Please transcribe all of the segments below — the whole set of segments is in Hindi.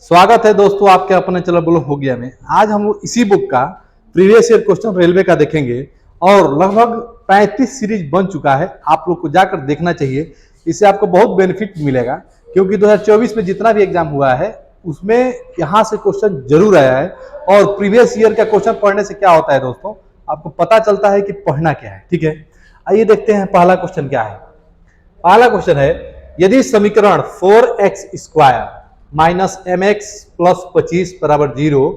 स्वागत है दोस्तों आपके अपने चलो बोलो हो गया में। आज हम लोग इसी बुक का प्रीवियस ईयर क्वेश्चन रेलवे का देखेंगे और लगभग 35 सीरीज बन चुका है। आप लोग को जाकर देखना चाहिए, इससे आपको बहुत बेनिफिट मिलेगा क्योंकि 2024 में जितना भी एग्जाम हुआ है उसमें यहाँ से क्वेश्चन जरूर आया है। और प्रीवियस ईयर का क्वेश्चन पढ़ने से क्या होता है दोस्तों, आपको पता चलता है कि पढ़ना क्या है। ठीक है, आइए देखते हैं पहला क्वेश्चन क्या है। पहला क्वेश्चन है, यदि समीकरण 4x² माइनस mx प्लस 25 बराबर 0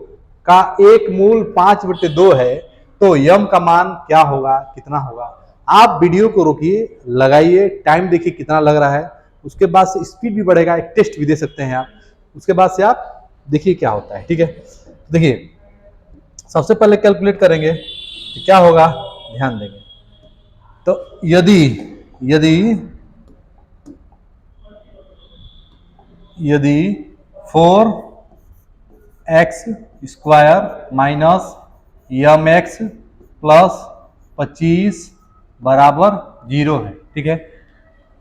का एक मूल 5/2 है तो यम का मान क्या होगा, कितना होगा। आप वीडियो को रोकिए, लगाइए, टाइम देखिए कितना लग रहा है, उसके बाद से स्पीड भी बढ़ेगा, एक टेस्ट भी दे सकते हैं आप, उसके बाद से आप देखिए क्या होता है। ठीक है, देखिए सबसे पहले कैलकुलेट करेंगे तो क्या होगा, ध्यान देंगे। तो यदि 4x² माइनस mx प्लस 25 बराबर 0 है, ठीक है,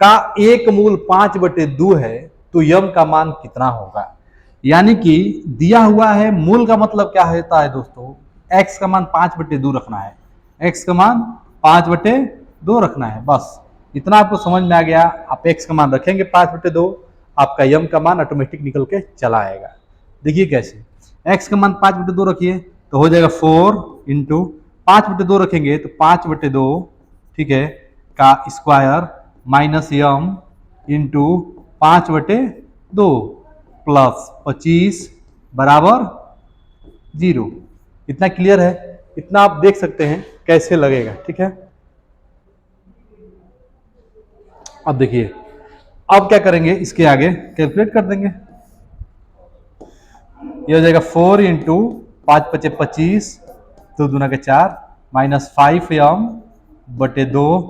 का एक मूल 5/2 है तो यम का मान कितना होगा। यानी कि दिया हुआ है, मूल का मतलब क्या होता है दोस्तों, x का मान 5/2 रखना है, x का मान 5/2 रखना है, बस इतना आपको समझ में आ गया। आप x का मान रखेंगे 5/2, आपका यम का मान ऑटोमेटिक निकल के चला आएगा। देखिए कैसे, x का मान 5/2 रखिए तो हो जाएगा 4 इंटू 5/2 रखेंगे तो 5/2, ठीक है, का square minus M into 5/2 plus 25 बराबर 0। इतना क्लियर है, इतना आप देख सकते हैं कैसे लगेगा। ठीक है, अब देखिए, अब क्या करेंगे, इसके आगे कैलकुलेट कर देंगे। ये हो जाएगा 4 इंटू 5×5 = 2 दूना के 4 माइनस 5m/2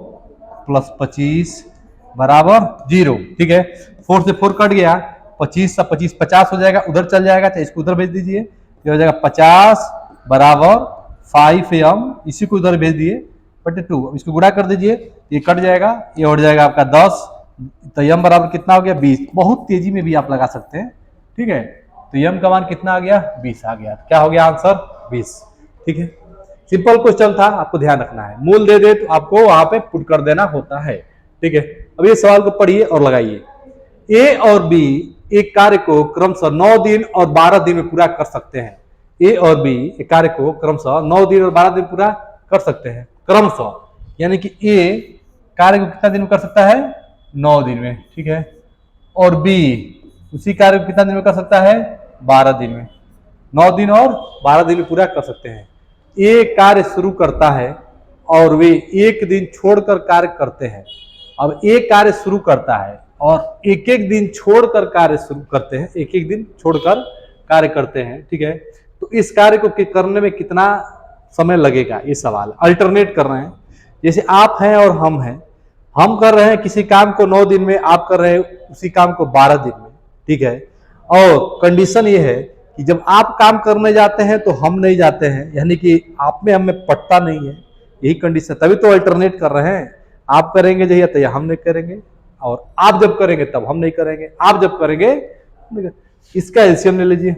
प्लस 25 बराबर 0। ठीक है, 4 से 4 कट गया, 25 से 25 50 हो जाएगा, उधर चल जाएगा, चाहे इसको उधर भेज दीजिए। ये हो जाएगा 50 बराबर 5m, इसी को उधर भेज दिए /2, इसको गुणा कर दीजिए, ये कट जाएगा, ये हो जाएगा आपका 10, तो यम बराबर कितना हो गया 20। बहुत तेजी में भी आप लगा सकते हैं। ठीक है, तो यम का मान कितना आ गया, 20 आ गया। क्या हो गया आंसर, 20। ठीक है, सिंपल क्वेश्चन था, आपको ध्यान रखना है, मूल दे दे तो आपको वहां पे पुट कर देना होता है। ठीक है, अब ये सवाल को पढ़िए और लगाइए। ए और बी एक कार्य को क्रमशः 9 दिन और 12 दिन में पूरा कर सकते हैं। ए और बी एक कार्य को क्रमशः 9 दिन और 12 दिन पूरा कर सकते हैं, क्रमशः, यानी कि ए कार्य को कितना दिन में कर सकता है, 9 दिन में। ठीक है, और बी उसी कार्य को कितना दिन में कर सकता है, 12 दिन में। 9 दिन और 12 दिन में पूरा कर सकते हैं। ए कार्य शुरू करता है और वे एक दिन छोड़कर कार्य करते हैं। अब ए कार्य शुरू करता है और एक एक दिन छोड़कर कार्य शुरू करते हैं, एक एक दिन छोड़कर कार्य करते हैं। ठीक है, तो इस कार्य को करने में कितना समय लगेगा, ये सवाल अल्टरनेट कर रहे हैं। जैसे आप हैं और हम हैं, हम कर रहे हैं किसी काम को 9 दिन में, आप कर रहे हैं उसी काम को 12 दिन में। ठीक है, और कंडीशन ये है कि जब आप काम करने जाते हैं तो हम नहीं जाते हैं, यानी कि आप में हमें पटता नहीं है, यही कंडीशन, तभी तो अल्टरनेट कर रहे हैं। आप करेंगे जहिया तो हम नहीं करेंगे, और आप जब करेंगे तब हम नहीं करेंगे, आप जब करेंगे। इसका एलसीएम ले लीजिए,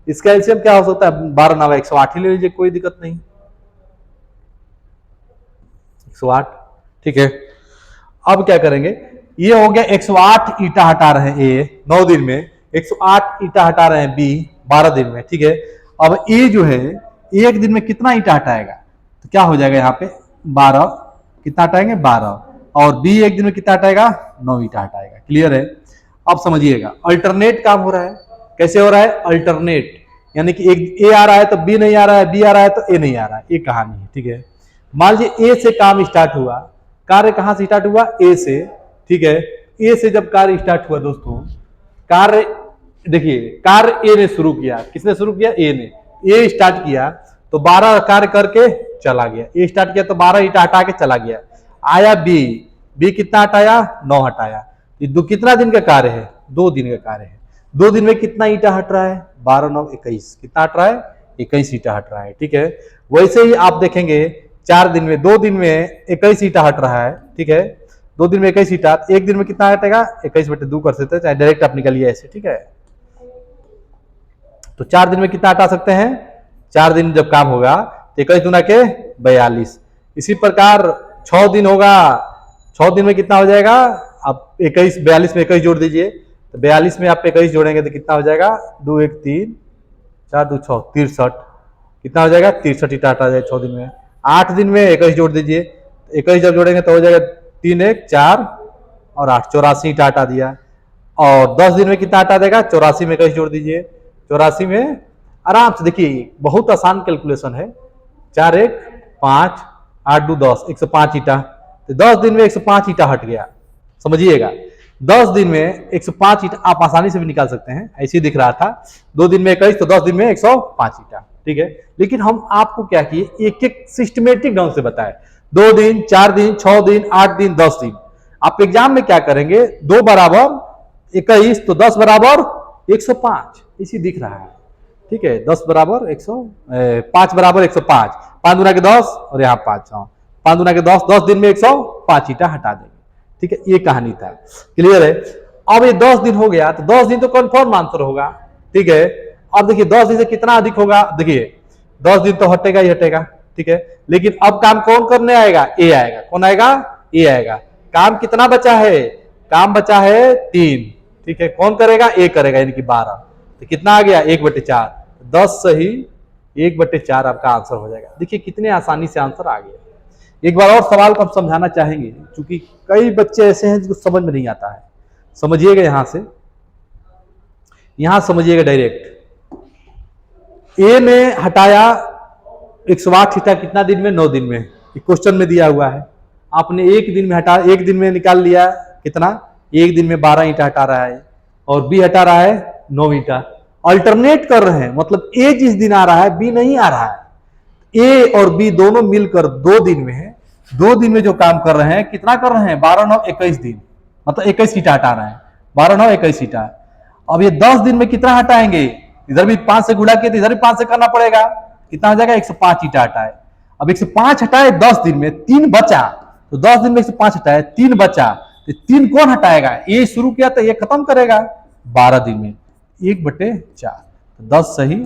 इसका एलसीएम क्या हो सकता है, 12 9 108 ही ले लीजिए, कोई दिक्कत नहीं, 108। ठीक है, अब क्या करेंगे, ये हो गया 108 ईटा हटा रहे हैं ए 9 दिन में, 108 ईटा हटा रहे हैं बी 12 दिन में। ठीक है, अब ए जो है एक दिन में कितना ईटा हटाएगा, तो क्या हो जाएगा यहाँ पे 12, कितना हटाएंगे 12, और बी एक दिन में कितना हटाएगा, 9 ईटा हटाएगा। क्लियर है, अब समझिएगा अल्टरनेट काम हो रहा है। कैसे हो रहा है, अल्टरनेट, यानी कि एक ए आ रहा है तो बी नहीं आ रहा है, बी आ रहा है तो ए नहीं आ रहा है, ये कहानी है। ठीक है, मान लीजिए ए से काम स्टार्ट हुआ, कार्य कहां से स्टार्ट हुआ, ए से। ठीक है, ए से जब कार्य स्टार्ट हुआ दोस्तों, कार्य देखिए, कार्य ए ने शुरू किया, किसने शुरू किया, ए ने। ए स्टार्ट किया तो 12 कार्य करके चला गया, ए स्टार्ट किया तो 12 ईटा हटा के चला गया। आया बी, बी कितना हटाया, 9 हटाया। ये दो कितना दिन का कार्य है, 2 दिन का कार्य है। 2 दिन में कितना ईटा हट रहा है, 12 9 21, कितना हट रहा है, 21 ईटा हट रहा है। ठीक है, वैसे ही आप देखेंगे 4 दिन में, 2 दिन में 21 ईटा हट रहा है। ठीक है, 2 दिन में 21 ईटा, एक दिन में कितना हटेगा, 21/2 कर सकते हैं, चाहे डायरेक्ट आप निकालिए ऐसे। ठीक है, तो 4 दिन में कितना हटा सकते हैं? 4 दिन जब काम होगा तो 21 दूना के 42। इसी प्रकार 6 दिन होगा, 6 दिन में कितना हो जाएगा? आप 21 42 में 21 जोड़ दीजिए, तो 42 में आप 21 जोड़ेंगे तो कितना हो जाएगा? 2 1 3 4 2 6 63। कितना हो जाएगा? 63 ईटा हटा जाएगा 6 दिन में। 8 दिन में 21 जोड़ दीजिए, 21 जब जोड़ेंगे तो हो जाएगा 3 1 4 और 8 84 ईटा हटा दिया। और 10 दिन में कितना हटा देगा? 84 में 21 जोड़ दीजिए, 84 में आराम से देखिए बहुत आसान कैलकुलेशन है। 4 1 5 8 2 10 105 ईटा, तो 10 दिन में 105 ईटा हट गया। समझिएगा 10 दिन में 105 ईटा आप आसानी से भी निकाल सकते हैं, ऐसे ही दिख रहा था। 2 दिन में 21 तो 10 दिन में 105 ईटा, ठीक है। लेकिन हम आपको क्या किए, एक एक सिस्टमेटिक ढंग से बताए। 2 दिन 4 दिन 6 दिन 8 दिन 10 दिन। आप एग्जाम में क्या करेंगे? 2 बराबर 21 तो 10 बराबर 105, इसी दिख रहा है, ठीक है। 10 बराबर 5 बराबर 105, 5 दूना के 10 और यहाँ 5 5 दूना के 10, 10 दिन में 105 ईटा हटा देंगे, ठीक है। ये कहानी था, क्लियर है। अब ये 10 दिन हो गया तो 10 दिन तो कन्फर्म आंसर होगा, ठीक है। अब देखिए 10 दिन से कितना अधिक होगा? देखिए 10 दिन तो हटेगा ही हटेगा, ठीक है। लेकिन अब काम कौन करने आएगा? ए आएगा। कौन आएगा? ए आएगा। काम कितना बचा है? काम बचा है 3, ठीक है। कौन करेगा? ए करेगा, यानी कि 12। तो कितना आ गया? 1/4। 10 सही 1/4 आपका आंसर हो जाएगा। देखिए कितने आसानी से आंसर आ गया। एक बार और सवाल को हम समझाना चाहेंगे, क्योंकि कई बच्चे ऐसे हैं जिनको समझ में नहीं आता है। समझिएगा यहां से, यहां समझिएगा डायरेक्ट। ए में हटाया 108 ईटा कितना दिन में? 9 दिन में। क्वेश्चन में दिया हुआ है। आपने एक दिन में हटा, एक दिन में निकाल लिया कितना? एक दिन में 12 ईटा हटा रहा है और बी हटा रहा है 9 ईटा। अल्टरनेट कर रहे हैं, मतलब ए जिस दिन आ रहा है बी नहीं आ रहा है। ए और बी दोनों मिलकर 2 दिन में है। 2 दिन में जो काम कर रहे हैं, कितना कर रहे हैं? 12 9 21 दिन, मतलब 21 ईटा हटा रहे हैं। 12 9 21 ईटा। अब ये 10 दिन में कितना हटाएंगे? इधर भी 5 से गुणा किए तो इधर भी 5 से करना पड़ेगा। कितना हो जाएगा? 105 ईटा हटाए। अब 105 हटाए 10 दिन में, 3 बचा, तो 10 दिन में 105 हटाए 3 बचा, तो 3 कौन हटाएगा? ये शुरू किया तो ये खत्म करेगा 12 दिन में। 1/4, 10 सही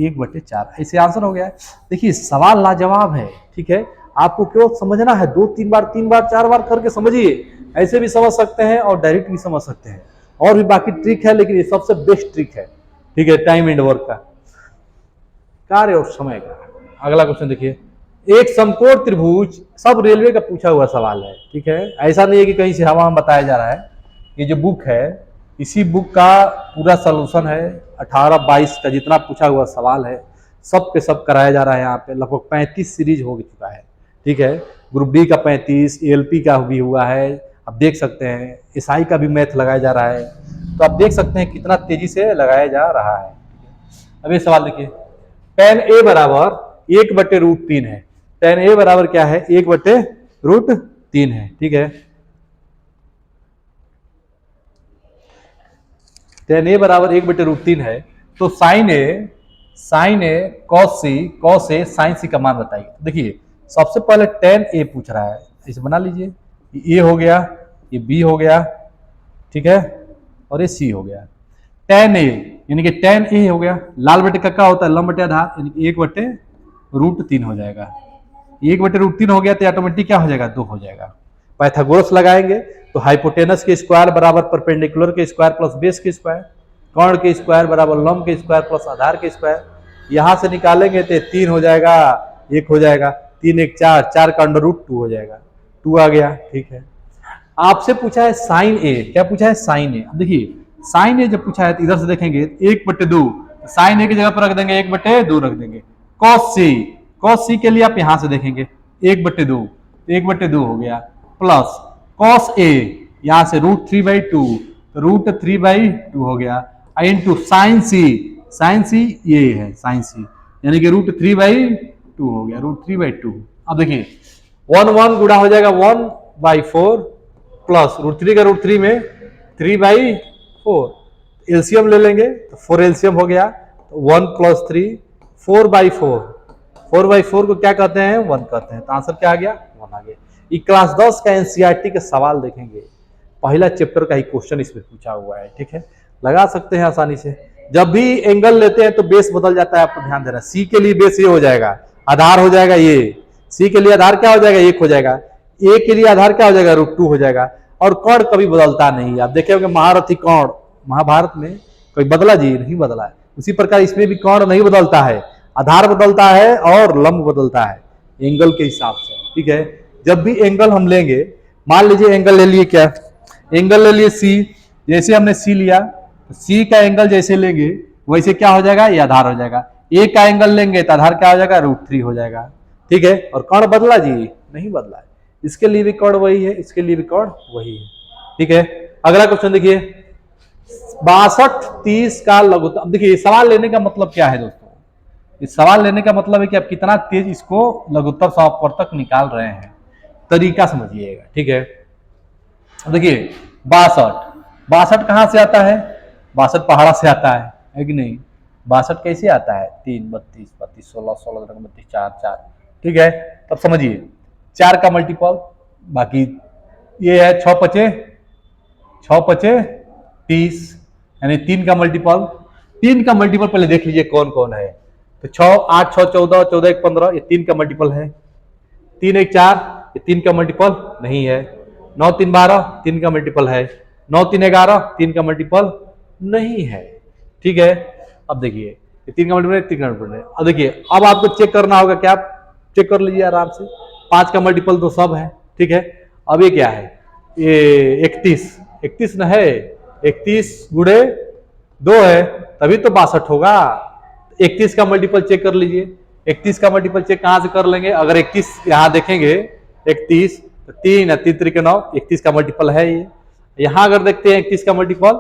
1/4, ऐसे आंसर हो गया। देखिए सवाल लाजवाब है, ठीक है। आपको केवल समझना है, 2 3 बार 3 बार 4 बार करके समझिए। ऐसे भी समझ सकते हैं और डायरेक्ट भी समझ सकते हैं, और भी बाकी ट्रिक है, लेकिन ये सबसे बेस्ट ट्रिक है, ठीक है। टाइम एंड वर्क का, कार्य और समय का। अगला क्वेश्चन देखिए, एक समकोण त्रिभुज, सब रेलवे का पूछा हुआ सवाल है, ठीक है। ऐसा नहीं है कि कहीं से हवा में बताया जा रहा है। ये जो बुक है, इसी बुक का पूरा सलूशन है। 18-22 का जितना पूछा हुआ सवाल है सब के सब कराया जा रहा है यहाँ पे। लगभग 35 सीरीज हो चुका है, ठीक है। ग्रुप डी का 35, एएलपी का भी हुआ है, आप देख सकते हैं। एसआई का भी मैथ लगाया जा रहा है, तो आप देख सकते हैं कितना तेजी से लगाया जा रहा है। अब ये सवाल देखिए, tan a बराबर 1/√3 है। tan a बराबर क्या है? 1/√3 है, ठीक है। tan a बराबर 1/√3 है, तो sin a cos a sin c का मान बताइए। देखिए सबसे पहले tan a पूछ रहा है, इसे बना लीजिए। ये a हो गया, ये b हो गया, ठीक है, और ये c हो गया। tan a यानी कि tan a हो गया, लाल बटे का क्या होता है? लंब बटे आधार, यानी कि 1/√3 हो जाएगा। 1/√3 हो गया तो ऑटोमेटिक क्या हो जाएगा? 2 हो जाएगा। पाइथागोरस लगाएंगे तो हाइपोटेनस के स्क्वायर बराबर परपेंडिकुलर के स्क्वायर प्लस बेस के स्क्वायर, कर्ण के स्क्वायर बराबर लंब के स्क्वायर प्लस आधार के स्क्वायर। यहां से निकालेंगे तो 3 हो जाएगा, 1 हो जाएगा, 3 1 4, 4 का √2 हो जाएगा, 2 आ गया, ठीक है। आपसे पूछा है साइन ए, क्या पूछा है? साइन ए। देखिए साइन ए जब पूछा है तो इधर से देखेंगे 1/2, साइन ए की जगह पर रख देंगे 1/2 रख देंगे। कॉस सी के लिए आप यहां से देखेंगे 1/2, 1/2 हो गया, प्लस कॉस ए यहां से √3/2, √3/2 हो गया, इंटू साइन सी ये है साइन सी, यानी कि √3/2 हो गया, √3/2। अब देखिए 1 1 गुणा हो जाएगा 1/4 प्लस √3 का √3 में 3/4, एलसीएम ले लेंगे तो 4 एलसीएम हो गया, तो 1 + 3 4/4, 4/4 को क्या कहते हैं? 1 कहते हैं। तो आंसर क्या आ गया? 1 आ गया। ये क्लास 10 का एनसीईआरटी के सवाल देखेंगे, पहला चैप्टर का ही क्वेश्चन इसमें पूछा हुआ है, ठीक है। लगा सकते हैं आसानी से। जब भी एंगल लेते हैं तो बेस बदल जाता है, आपको ध्यान देना। सी के लिए बेस ये हो जाएगा, आधार हो जाएगा ये, सी के लिए आधार क्या हो जाएगा, 1 हो जाएगा, ए के लिए आधार क्या हो जाएगा, √2 हो जाएगा। और कर्ण कभी बदलता नहीं। आप देखे होंगे महारथी कर्ण, महाभारत में कोई बदला जी, नहीं बदला है। उसी प्रकार इसमें भी कर्ण नहीं बदलता है, आधार बदलता है और लंब बदलता है एंगल के हिसाब से, ठीक है। जब भी एंगल हम लेंगे, मान लीजिए एंगल ले लिए, क्या एंगल ले लिए सी, जैसे हमने सी लिया, सी का एंगल जैसे लेंगे वैसे क्या हो जाएगा, ये आधार हो जाएगा। ए का एंगल लेंगे तो आधार क्या हो जाएगा, √3 हो जाएगा, ठीक है। और कर्ण बदला जी, नहीं बदला है। इसके लिए भी कर्ण वही है, इसके लिए भी कर्ण वही है, ठीक है। अगला क्वेश्चन देखिए, 62-30 का लघुत्तम। अब देखिए सवाल लेने का मतलब क्या है दोस्तों, इस सवाल लेने का मतलब है कि आप कितना तेज इसको लघुत्तम समापवर्तक निकाल रहे हैं, तरीका समझिएगा, ठीक है। देखिए 62 कहां से आता है, 62 पहाड़ा से आता है कि नहीं। 62 कैसे आता है, 3 32 32 16 16 32 4 4, ठीक है। तब समझिए 4 का मल्टीपल, बाकी ये है 6 5 30, यानी 3 का मल्टीपल। 3 का मल्टीपल पहले देख लीजिए कौन कौन है। तो 6 8 6 14 14 1 15, ये 3 का मल्टीपल है। 3 1 4, ये 3 का मल्टीपल नहीं है। 9 3 12, 3 का मल्टीपल है। 9 3 11, 3 का मल्टीपल नहीं है, ठीक है। अब देखिए ये 3 का मल्टीपल, 3 का मल्टीपल है। अब देखिए अब आपको चेक करना होगा, क्या आप चेक कर लीजिए आराम से। 5 का मल्टीपल तो सब है, ठीक है। अब ये क्या है, ये 31 न है, 31 गुणे 2 है, तभी तो 62 होगा। 31 का मल्टीपल चेक कर लीजिए। 31 का मल्टीपल चेक कहां से कर लेंगे, अगर 31 यहां देखेंगे 31 तो 3 है, 3 3 9, 31 का मल्टीपल है ये। यहां अगर देखते हैं 31 का मल्टीपल,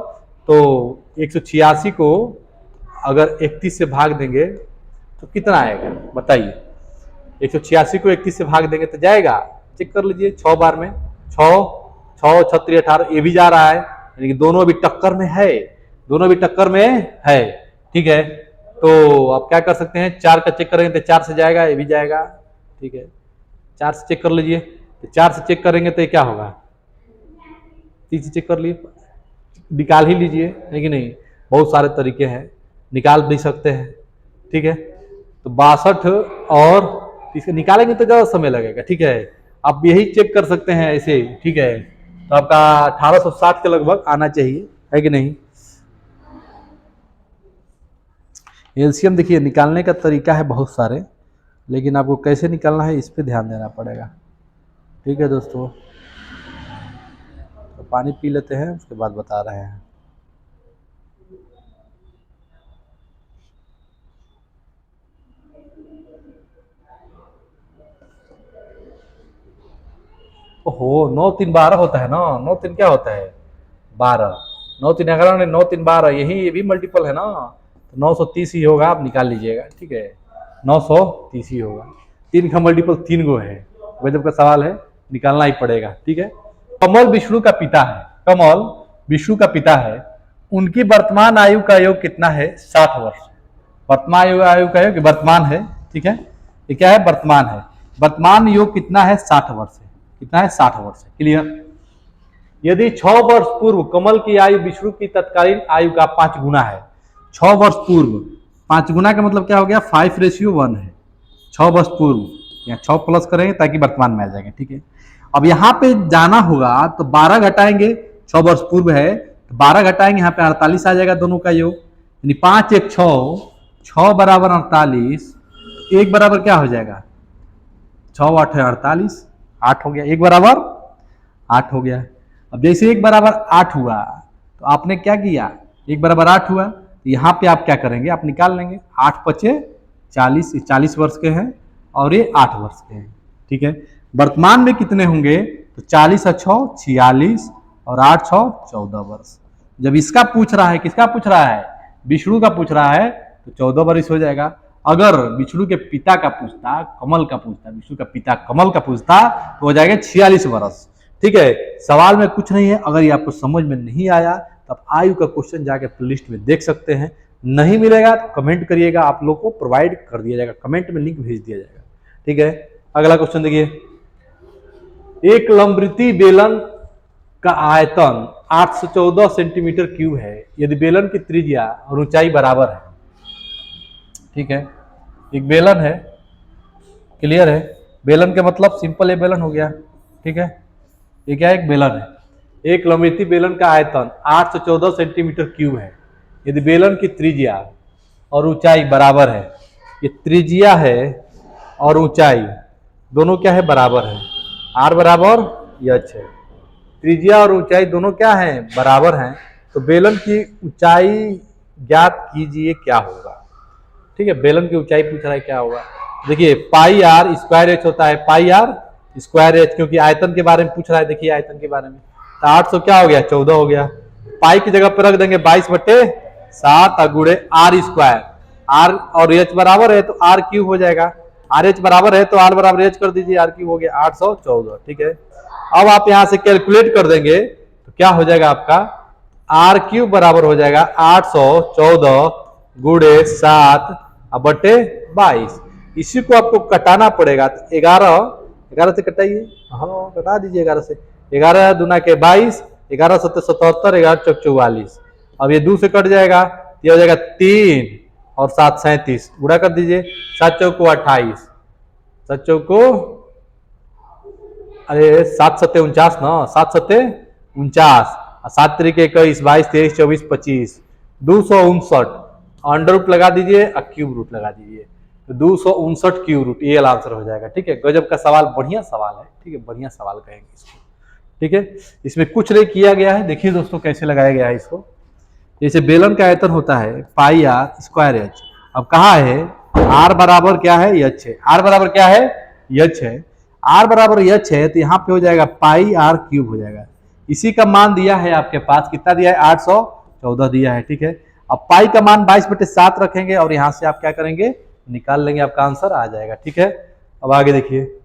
तो 186 को अगर 31 से भाग देंगे तो कितना आएगा बताइए। 186 को 31 से भाग देंगे तो जाएगा, चेक कर लीजिए 6 बार में, 6 6 36 18, ये भी जा रहा है, यानी कि दोनों भी टक्कर में है, दोनों भी टक्कर में है, ठीक है। तो आप क्या कर सकते हैं, 4 का चेक करेंगे तो 4 से जाएगा, ये भी जाएगा, ठीक है। 4 से चेक कर लीजिए, तो 4 से चेक करेंगे तो ये क्या होगा, 3 से चेक कर लिए, निकाल ही लीजिए, है कि नहीं। बहुत सारे तरीके हैं, निकाल भी सकते हैं, ठीक है। तो 62 और इसको निकालेंगे तो ज्यादा समय लगेगा, ठीक है। आप यही चेक कर सकते हैं ऐसे, ठीक है। तो आपका 1860 के लगभग आना चाहिए, है कि नहीं। एलसीएम देखिए निकालने का तरीका है बहुत सारे, लेकिन आपको कैसे निकालना है इस पे ध्यान देना पड़ेगा, ठीक है दोस्तों। तो पानी पी लेते हैं, उसके बाद बता रहे हैं। ओहो 9 3 12 होता है ना, 9 3 क्या होता है 12, 9 3 11, 9 3 12, यही ये भी मल्टीपल है ना, तो 930 ही होगा, आप निकाल लीजिएगा, ठीक है। 930 ही होगा, 3 का मल्टीपल 3 गो है, गजब का सवाल है, निकालना ही पड़ेगा, ठीक है। कमल विष्णु का पिता है, कमल विष्णु का पिता है, उनकी वर्तमान आयु का योग कितना है, 60 वर्ष। वर्तमान आयु का योग वर्तमान है, ठीक है, ये क्या है वर्तमान है, वर्तमान योग कितना है 60 वर्ष है, कितना है 60 वर्ष है, क्लियर। यदि 6 वर्ष पूर्व कमल की आयु विष्णु की तत्कालीन आयु का 5 गुना है, 6 वर्ष पूर्व, 5 गुना का मतलब क्या हो गया, 5:1 है। 6 वर्ष पूर्व, या 6 प्लस करेंगे ताकि वर्तमान में आ जाएगा, ठीक है। अब यहाँ पे जाना होगा तो 12 घटाएंगे, 6 वर्ष पूर्व है तो 12 घटाएंगे, यहाँ पे 48 आ जाएगा दोनों का योग, यानी 5 1 6, 6 बराबर 48, 1 बराबर क्या हो जाएगा, 6 8 48, 8 हो गया, 1 बराबर 8 हो गया। अब जैसे 1 बराबर 8 हुआ तो आपने क्या किया, 1 बराबर 8 हुआ तो यहाँ पे आप क्या करेंगे, आप निकाल लेंगे, 8 5 40, 40 वर्ष के हैं और ये 8 वर्ष के हैं, ठीक है। वर्तमान में कितने होंगे, तो 40 और 6 46 और 8 6 14 वर्ष। जब इसका पूछ रहा है, किसका पूछ रहा है, विष्णु का पूछ रहा है, तो 14 वर्ष हो जाएगा। अगर विष्णु के पिता का पूछता, कमल का पूछता, विष्णु का पिता कमल का पूछता तो हो जाएगा 46 वर्ष, ठीक है। सवाल में कुछ नहीं है, अगर ये आपको समझ में नहीं आया तो आप आयु का क्वेश्चन जाके प्लेलिस्ट में देख सकते हैं, नहीं मिलेगा तो कमेंट करिएगा, आप लोग को प्रोवाइड कर दिया जाएगा, कमेंट में लिंक भेज दिया जाएगा, ठीक है। अगला क्वेश्चन देखिए, एक लंबवृत्तीय बेलन का आयतन 814 सेंटीमीटर क्यूब है यदि बेलन की त्रिज्या और ऊंचाई बराबर है। ठीक है, एक बेलन है, क्लियर है। बेलन के मतलब सिंपल है, बेलन हो गया। ठीक है, ये क्या है, एक बेलन है। एक लंबवती बेलन का आयतन 814 सेंटीमीटर क्यूब है यदि बेलन की त्रिज्या और ऊंचाई बराबर है। ये त्रिज्या है और ऊंचाई दोनों क्या है, बराबर है। आर बराबर एच है। त्रिज्या और ऊंचाई दोनों क्या है, बराबर हैं। तो बेलन की ऊंचाई ज्ञात कीजिए, क्या होगा। ठीक है, बेलन की ऊंचाई पूछ रहा है, क्या होगा। देखिए पाई आर स्क्वायर एच होता है, पाई आर स्क्वायर एच, क्योंकि आयतन के बारे में पूछ रहा है। देखिए आयतन के बारे में, तो 800 क्या हो गया, 14 हो गया। पाई की जगह पर रख देंगे 22/7 गुणे आर स्क्वायर। आर और एच बराबर है तो आर क्यूब हो जाएगा। आर एच बराबर है तो आर बराबर एच कर दीजिए, आर क्यूब हो गया 814। ठीक है, अब आप यहां से कैलकुलेट कर देंगे तो क्या हो जाएगा आपका, आर क्यूब बराबर हो जाएगा 814 गुणे 7/22। इसी को आपको कटाना पड़ेगा, तो 11 से कटाइए, हाँ कटा दीजिए 11 से। 11 दूना के 22, 11 7 77, 11 चौक 44। अब ये 2 से कट जाएगा, ये हो जाएगा 3 और 7 37, गुणा कर दीजिए। 7 चौक 28, 7 चौक, अरे 7 7 49 ना, 7 7 49, 7 3 21, 22 23 24 25, 259 अंडर रूट लगा दीजिए और क्यूब रूट लगा दीजिए, तो 259 क्यूब रूट, ये आंसर हो जाएगा। ठीक है, गजब का सवाल, बढ़िया सवाल है। ठीक है, बढ़िया सवाल कहेंगे इसको। ठीक है, इसमें कुछ नहीं किया गया है। देखिए दोस्तों कैसे लगाया गया है इसको। जैसे बेलन का आयतन होता है पाई आर स्क्वायर एच। अब कहा है आर बराबर क्या है, एच है। आर बराबर क्या है, एच है। आर बराबर एच है तो यहाँ पे हो जाएगा पाई आर क्यूब हो जाएगा। इसी का मान दिया है आपके पास, कितना दिया है, 814 दिया है। ठीक है, अब पाई का मान 22/7 रखेंगे और यहां से आप क्या करेंगे, निकाल लेंगे, आपका आंसर आ जाएगा। ठीक है, अब आगे देखिए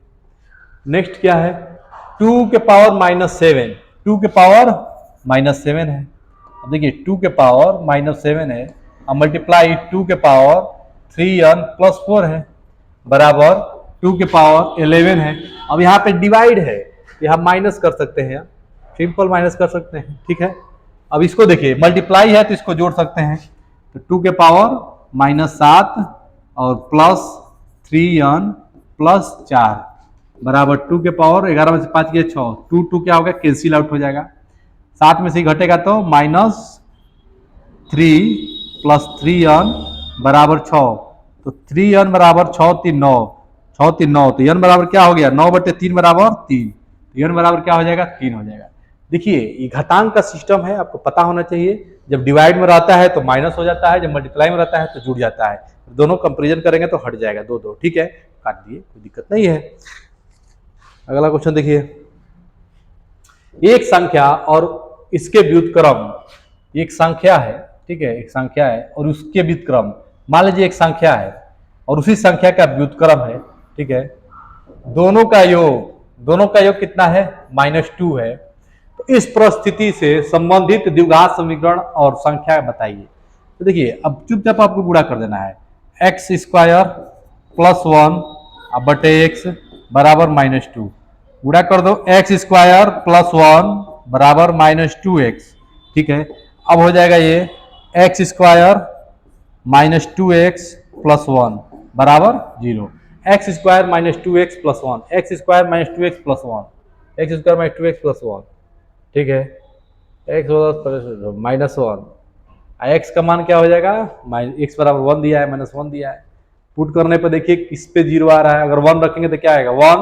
नेक्स्ट क्या है, 2 के पावर -7, 2 के पावर -7 है। अब देखिए 2 के पावर -7 है, अब मल्टीप्लाई 2 के पावर 3n + 4 है, बराबर 2 के पावर 11 है। अब यहाँ पे डिवाइड है, यहाँ माइनस कर सकते हैं, सिंपल माइनस कर सकते हैं। ठीक है, अब इसको देखिए मल्टीप्लाई है तो इसको जोड़ सकते हैं, तो 2 के पावर -7 और +3n + 4 बराबर 2 के पावर 11 में से 5 गया 6, 2 2 क्या होगा, कैंसिल आउट हो जाएगा। 7 में से घटेगा तो -3 + 3n बराबर 6, तो 3n बराबर 6 3 9, 6 3 9, तो n बराबर क्या हो गया, 9/3 बराबर 3, तो n बराबर क्या हो जाएगा, 3 हो जाएगा। देखिए ये घातांक का सिस्टम है, आपको पता होना चाहिए। जब डिवाइड में रहता है तो माइनस हो जाता है, जब मल्टीप्लाई में रहता है तो जुड़ जाता है। दोनों कंपेरिजन करेंगे तो हट जाएगा 2 2। ठीक है, काट दिए, कोई दिक्कत नहीं है। अगला क्वेश्चन देखिए, एक संख्या और इसके व्युत्क्रम, एक संख्या है, ठीक है, एक संख्या है और उसके व्युत्क्रम, मान लीजिए एक संख्या है और उसी संख्या का व्युत्क्रम है। ठीक है, दोनों का योग कितना है, -2 है। तो इस परिस्थिति से संबंधित द्विघात समीकरण और संख्या बताइए। तो देखिए अब चुपचाप आपको गुणा कर देना है, x² + 1/x बराबर -2, गुणा कर दो, x² + 1 बराबर -2x। ठीक है, अब हो जाएगा ये x² - 2x + 1 बराबर 0, x² - 2x + 1, x² - 2x + 1, x² - 2x + 1। ठीक है, x -1, x का मान क्या हो जाएगा, x बराबर 1 दिया है, -1 दिया है। पुट करने पर देखिए किस पे 0 आ रहा है, अगर 1 रखेंगे तो क्या आएगा, 1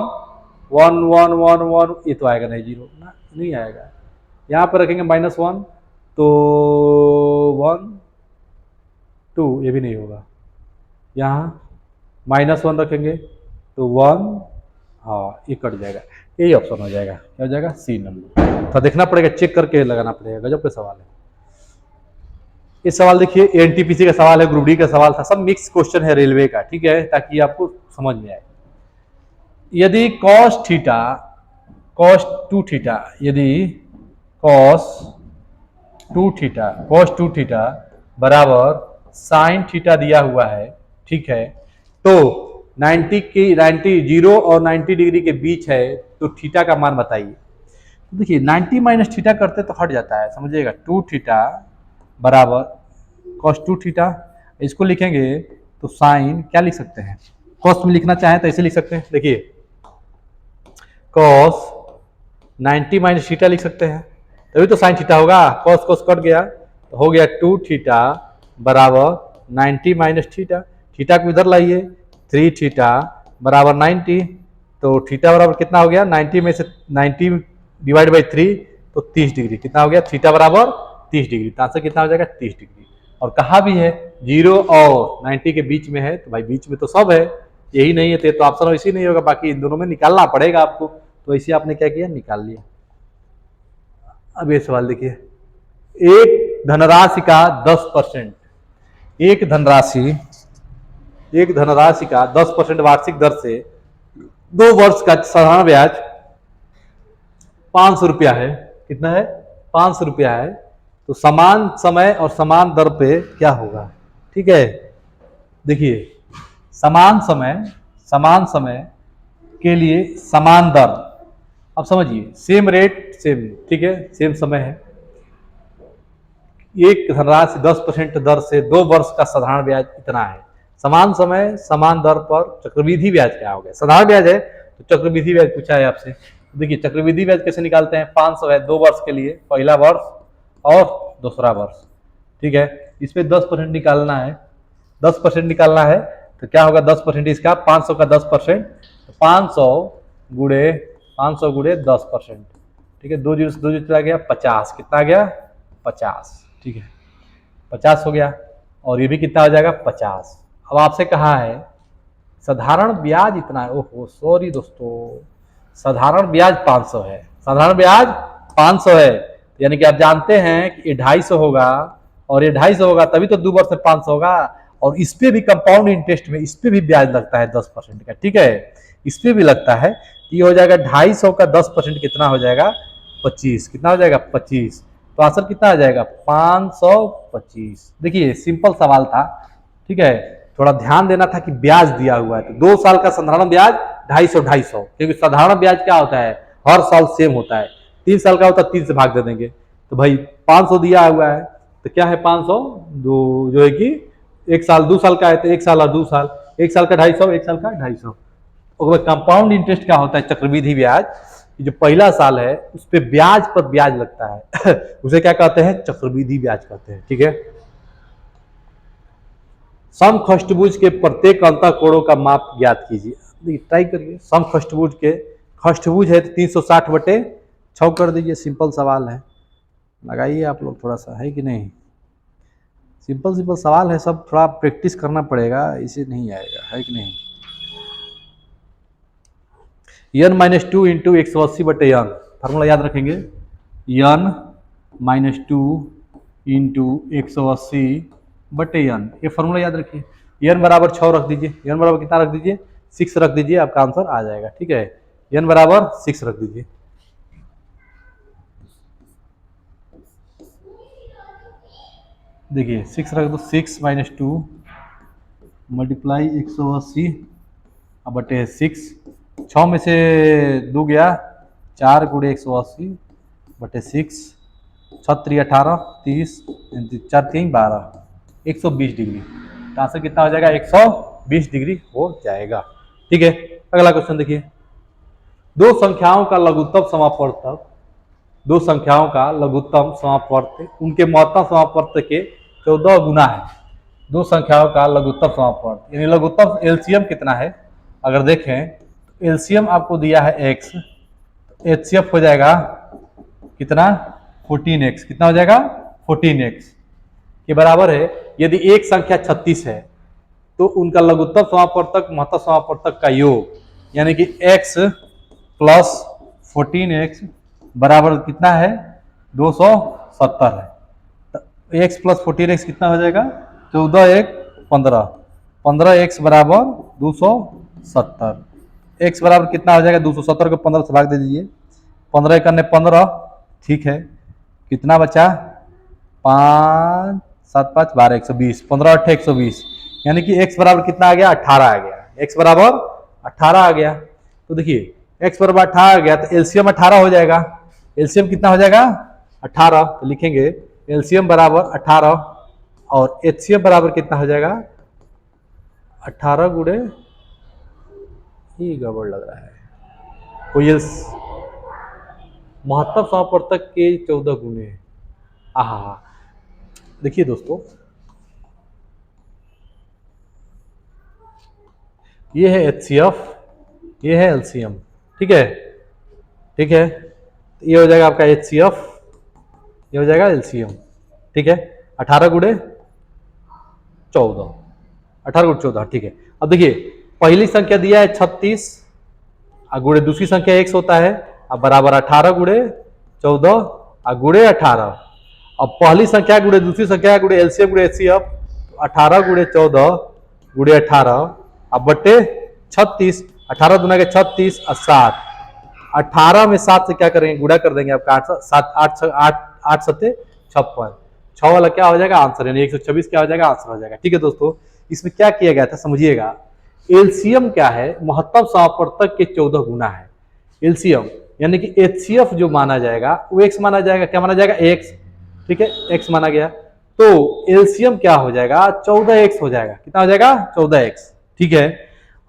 1 1 1 1, ये तो आएगा नहीं, 0 ना, नहीं आएगा। यहाँ पर रखेंगे -1 तो 1 2, ये भी नहीं होगा। यहाँ -1 रखेंगे तो 1, हाँ ये कट जाएगा, यही ऑप्शन हो जाएगा, क्या हो जाएगा, सी नंबर। तो देखना पड़ेगा, चेक करके लगाना पड़ेगा। गजब का सवाल है ये सवाल। देखिए एनटीपीसी का सवाल है, ग्रुप डी का सवाल था, सब मिक्स क्वेश्चन है रेलवे का। ठीक है, ताकि आपको समझ में आए। यदि cos 2 थीटा, यदि cos 2 थीटा बराबर sin थीटा दिया हुआ है, ठीक है, तो 90 0 और 90 डिग्री के बीच है, तो थीटा का मान बताइए। देखिए 90 माइनस थीटा करते तो हट जाता है, समझिएगा। 2 थीटा बराबर कॉस 2 थीटा, इसको लिखेंगे तो साइन क्या लिख सकते हैं, कॉस में लिखना चाहें तो ऐसे लिख सकते हैं। देखिए कॉस 90 माइनस थीटा लिख सकते हैं, तभी तो साइन थीटा होगा। कॉस कॉस कट गया तो हो गया 2 थीटा बराबर 90 माइनस थीटा। थीटा को इधर लाइए, 3 थीटा बराबर 90, तो थीटा बराबर कितना हो गया, 90 में से 90 डिवाइड बाई 3 तो 30 डिग्री। कितना हो गया, थीटा बराबर 30 डिग्री। तो आंसर कितना हो जाएगा, 30 डिग्री। और कहा भी है 0 और 90 के बीच में है, तो भाई बीच में तो सब है, यही नहीं है तो ऑप्शन वैसे नहीं होगा, बाकी इन दोनों में निकालना पड़ेगा आपको। तो ऐसे आपने क्या किया, निकाल लिया। अब ये सवाल देखिए, एक धनराशि का 10%, एक धनराशि का 10% वार्षिक दर से 2 वर्ष का साधारण ब्याज 500 रुपया है। कितना है, 500 रुपया है। तो समान समय और समान दर पे क्या होगा, ठीक है। देखिए समान समय के लिए समान दर, अब समझिए सेम रेट सेम, ठीक है, सेम समय है। एक धनराशि 10% दर से 2 वर्ष का साधारण ब्याज इतना है। समान समय समान दर पर चक्रवृद्धि ब्याज क्या हो गया, साधारण ब्याज है तो चक्रवृद्धि ब्याज पूछा है आपसे। देखिए चक्रवृद्धि ब्याज कैसे निकालते हैं, 500 है 2 वर्ष के लिए, पहला वर्ष और दूसरा वर्ष, ठीक है। इस पे 10% निकालना है, 10% निकालना है तो क्या होगा, 10% इसका 500 का 10%, 500 गुड़े 10%, ठीक है। 2 जीरो से 2 जीरो चला गया 50, कितना आ गया 50, ठीक है 50 हो गया। और ये भी कितना हो जाएगा 50। अब आपसे कहा है साधारण ब्याज इतना है, ओहो सॉरी दोस्तों, साधारण ब्याज 500 है, साधारण ब्याज 500 है, यानी कि आप जानते हैं कि ये 250 होगा और ये 250 होगा, तभी तो 2 वर्ष में 500 होगा। और इस पे भी कंपाउंड इंटरेस्ट में इस पे भी ब्याज लगता है 10% का, ठीक है, इस पे भी लगता है। ये हो जाएगा 250 का 10% कितना हो जाएगा 25, कितना हो जाएगा 25। तो आंसर कितना आ जाएगा 525। देखिए सिंपल सवाल था, ठीक है, थोड़ा ध्यान देना था कि ब्याज दिया हुआ है, तो 2 साल का साधारण ब्याज 250, क्योंकि साधारण ब्याज क्या होता है हर साल सेम होता है, 3 साल का होता है 3 से भाग दे देंगे, तो भाई 500 दिया हुआ है तो क्या है 500 दो, जो है कि 1 साल 2 साल का है तो 1 साल और 2 साल, 1 साल का 250, 1 साल का 250। और कंपाउंड इंटरेस्ट क्या होता है, चक्रवृद्धि ब्याज, जो पहला साल है उस पे ब्याज पर ब्याज लगता है उसे क्या कहते हैं, चक्रवृद्धि ब्याज कहते हैं, ठीक है। समखष्टभुज के प्रत्येक अंतःकोणों का माप ज्ञात कीजिए। ट्राई करिए, समखष्टभुज के, खष्टभुज है तो 360/6 कर दीजिए, सिंपल सवाल है, लगाइए आप लोग थोड़ा सा, है कि नहीं, सिंपल सवाल है, सब थोड़ा प्रैक्टिस करना पड़ेगा, इसे नहीं आएगा, है कि नहीं। n-2 इंटू 180/n, फार्मूला याद रखेंगे, n-2 इंटू 180/n, ये फार्मूला याद रखिए। n बराबर 6 रख दीजिए, n बराबर कितना रख दीजिए 6 रख दीजिए, आपका आंसर आ जाएगा, ठीक है। n बराबर 6 रख दीजिए। देखिए 6 रख दो, 6 - 2 मल्टीप्लाई 180/6, 6 में से 2 गया 4 × 180/6, 6 × 18 30, 4 × 12, 120 डिग्री। तो आंसर कितना हो जाएगा 120 डिग्री हो जाएगा, ठीक है। अगला क्वेश्चन देखिए, दो संख्याओं का लघुत्तम समापवर्तक, दो संख्याओं का लघुत्तम समापवर्तक उनके महत्तम समापवर्तक के 14 गुना है। दो संख्याओं का लघुत्तम समापवर्तक यानी लघुत्तम एलसीएम कितना है, अगर देखें तो एलसीएम आपको दिया है x, एचसीएफ हो जाएगा कितना 14x, कितना हो जाएगा 14x के बराबर है। यदि एक संख्या 36 है तो उनका लघुत्तम समापवर्तक महत्तम समापवर्तक का योग यानी कि x + 14x बराबर कितना है 270 है। तो x + 14x कितना हो जाएगा 14 1 15, 15x बराबर 270, x बराबर कितना हो जाएगा 270 को 15 से भाग दे दीजिए, 15 करने 15, ठीक है, कितना बचा 5 7 5 12 120, 15 8 120, यानी कि x बराबर कितना आ गया 18 आ गया, x बराबर 18 आ गया। तो देखिए x बराबर 18 आ गया तो एलसीएम 18 हो जाएगा, एलसीएम कितना हो जाएगा 18, तो लिखेंगे एलसीएम बराबर 18 और एचसीएफ बराबर कितना हो जाएगा 18 गुणे, ये गड़बड़ लग रहा है, कोई महत्तम समापवर्तक के 14 गुणे। आहा, देखिए दोस्तों, ये है एचसीएफ, ये है एलसीएम, ठीक है, ठीक है, ये हो जाएगा आपका एचसीएफ, ये हो जाएगा एलसीएम, ठीक है, 18 गुणे 14, 18 गुणे 14, ठीक है। अब देखिए पहली संख्या दिया है 36 गुणे दूसरी संख्या x होता है, अब बराबर 18 गुणे 14 गुणे 18। अब पहली संख्या गुणे दूसरी संख्या गुणे एलसीएम गुणे एचसीएफ, 18 गुणे 14 गुणे 18 अब बट्टे 36, 18 दूना के 36 और 7, 18 में 7 से क्या करेंगे, गुणा कर देंगे आपका 8 सत्ते 56, 6 वाला क्या हो जाएगा आंसर, यानी 126 क्या हो जाएगा आंसर हो जाएगा। ठीक है दोस्तों, इसमें क्या किया गया था समझिएगा, एलसीएम क्या है, महत्तम समापवर्तक के 14 गुना है। एलसीएम यानी कि एचसीएफ जो माना जाएगा वो एक्स माना जाएगा, क्या माना जाएगा एक्स, ठीक है, एक्स माना गया, तो एलसीएम क्या हो जाएगा 14x हो जाएगा, कितना हो जाएगा 14x, ठीक है।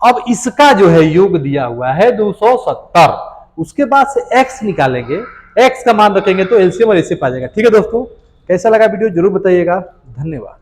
अब इसका जो है योग दिया हुआ है 270, उसके बाद से x निकालेंगे, x का मान रखेंगे तो एलसीएम और एचसीएफ आ जाएगा। ठीक है दोस्तों, कैसा लगा वीडियो जरूर बताइएगा, धन्यवाद।